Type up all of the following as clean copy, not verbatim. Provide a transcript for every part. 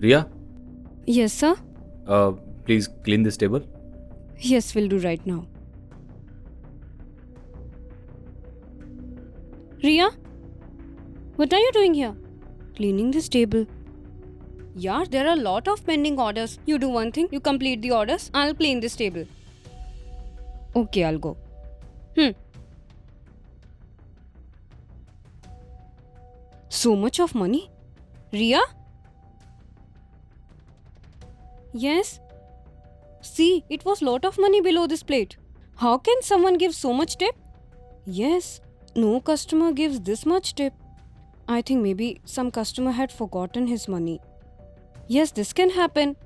Ria, Yes, sir. uh, please clean this table. Yes, we'll do right now. Ria, what are you doing here? Cleaning this table. Yeah, there are a lot of pending orders. You do one thing, you complete the orders, I'll clean this table. Okay, I'll go. Hmm. So much of money? Ria? Yes. See, it was lot of money below this plate. How can someone give so much tip? Yes, no customer gives this much tip. I think maybe some customer had forgotten his money. Yes, this can happen.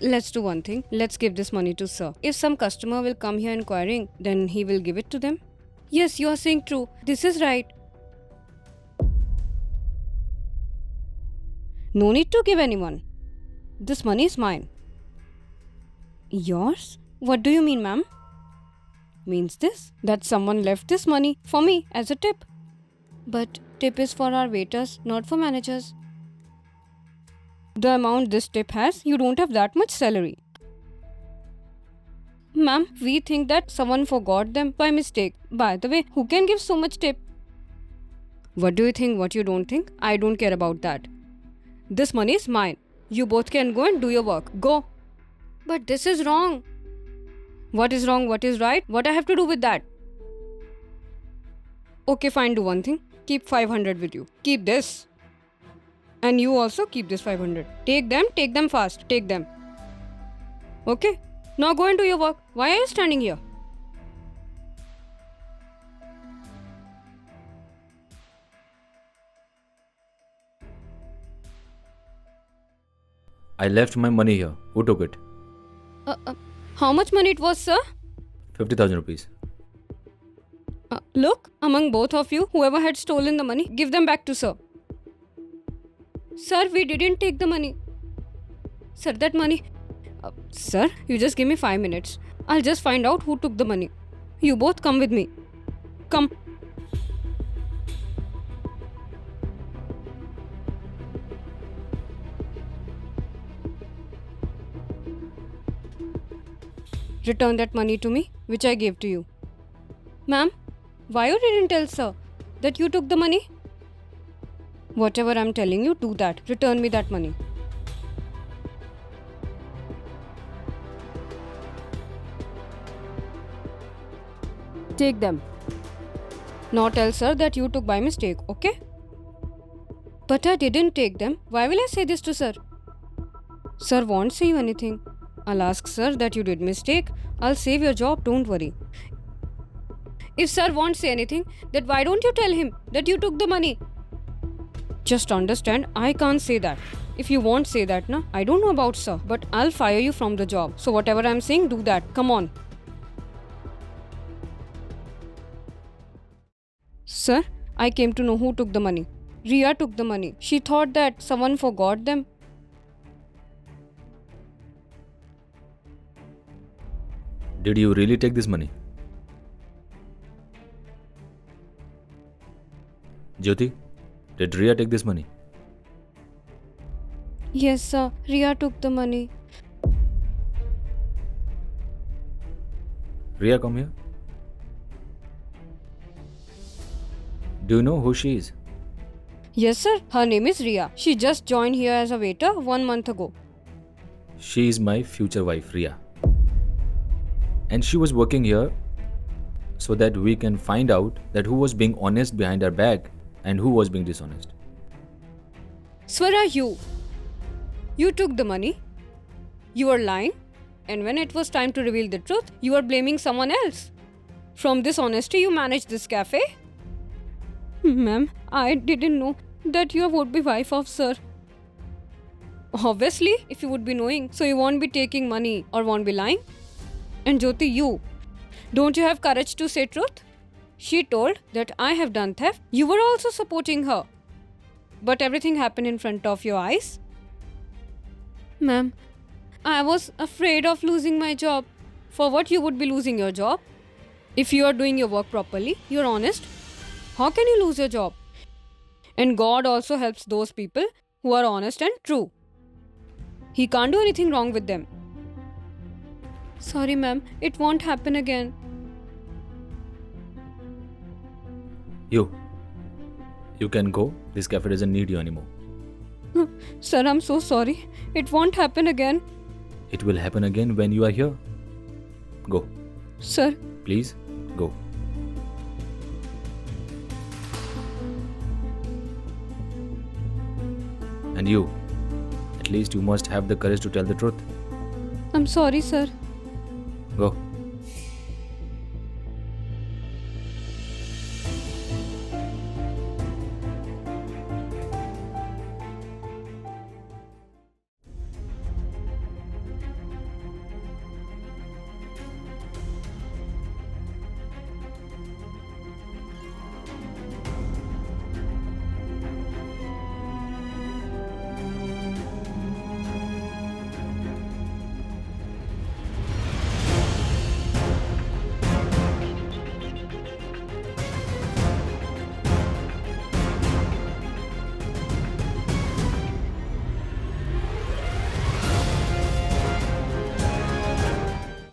Let's do one thing. Let's give this money to sir. If some customer will come here inquiring, then he will give it to them. Yes, you are saying true. This is right. No need to give anyone. This money is mine. Yours? What do you mean, ma'am? Means this that someone left this money for me as a tip. But tip is for our waiters, not for managers. The amount this tip has, you don't have that much salary. Ma'am, we think that someone forgot them by mistake. By the way, who can give so much tip? What do you think, what you don't think? I don't care about that. This money is mine. You both can go and do your work. Go. But this is wrong. What is wrong, what is right? What I have to do with that? Okay, fine, do one thing. Keep 500 with you. Keep this. And you also keep this 500. Take them fast. Take them. Okay? Now go and do your work. Why are you standing here? I left my money here. Who took it? How much money it was, sir? 50,000 rupees. Look, among both of you, whoever had stolen the money, give them back to sir. Sir, we didn't take the money. Sir, that money... sir, you just give me 5 minutes. I'll just find out who took the money. You both come with me. Come. Return that money to me, which I gave to you. Ma'am, why you didn't tell sir that you took the money? Whatever I'm telling you, do that. Return me that money. Take them. Now tell sir that you took by mistake, okay? But I didn't take them. Why will I say this to sir? Sir won't say you anything. I'll ask sir that you did mistake. I'll save your job, don't worry. If sir won't say anything, then why don't you tell him that you took the money? Just understand, I can't say that. If you won't say that, na, I don't know about sir, but I'll fire you from the job. So whatever I'm saying, do that. Come on. Sir, I came to know who took the money. Ria took the money. She thought that someone forgot them. Did you really take this money? Jyoti, did Ria take this money? Yes, sir. Ria took the money. Ria, come here. Do you know who she is? Yes, sir. Her name is Ria. She just joined here as a waiter 1 month ago. She is my future wife, Ria. And she was working here so that we can find out that who was being honest behind our back and who was being dishonest. Swara, you took the money. You were lying. And when it was time to reveal the truth, you were blaming someone else. From this honesty, you managed this cafe. Ma'am, I didn't know that you would be wife of sir. Obviously, if you would be knowing, so you won't be taking money or won't be lying. And Jyoti, you, don't you have courage to say truth? She told that I have done theft. You were also supporting her. But everything happened in front of your eyes. Ma'am, I was afraid of losing my job. For what you would be losing your job? If you are doing your work properly, you're honest, how can you lose your job? And God also helps those people who are honest and true. He can't do anything wrong with them. Sorry, ma'am. It won't happen again. You can go. This cafe doesn't need you anymore. Sir, I'm so sorry. It won't happen again. It will happen again when you are here. Go. Sir, Please, go. And you, at least you must have the courage to tell the truth. I'm sorry, sir. Go.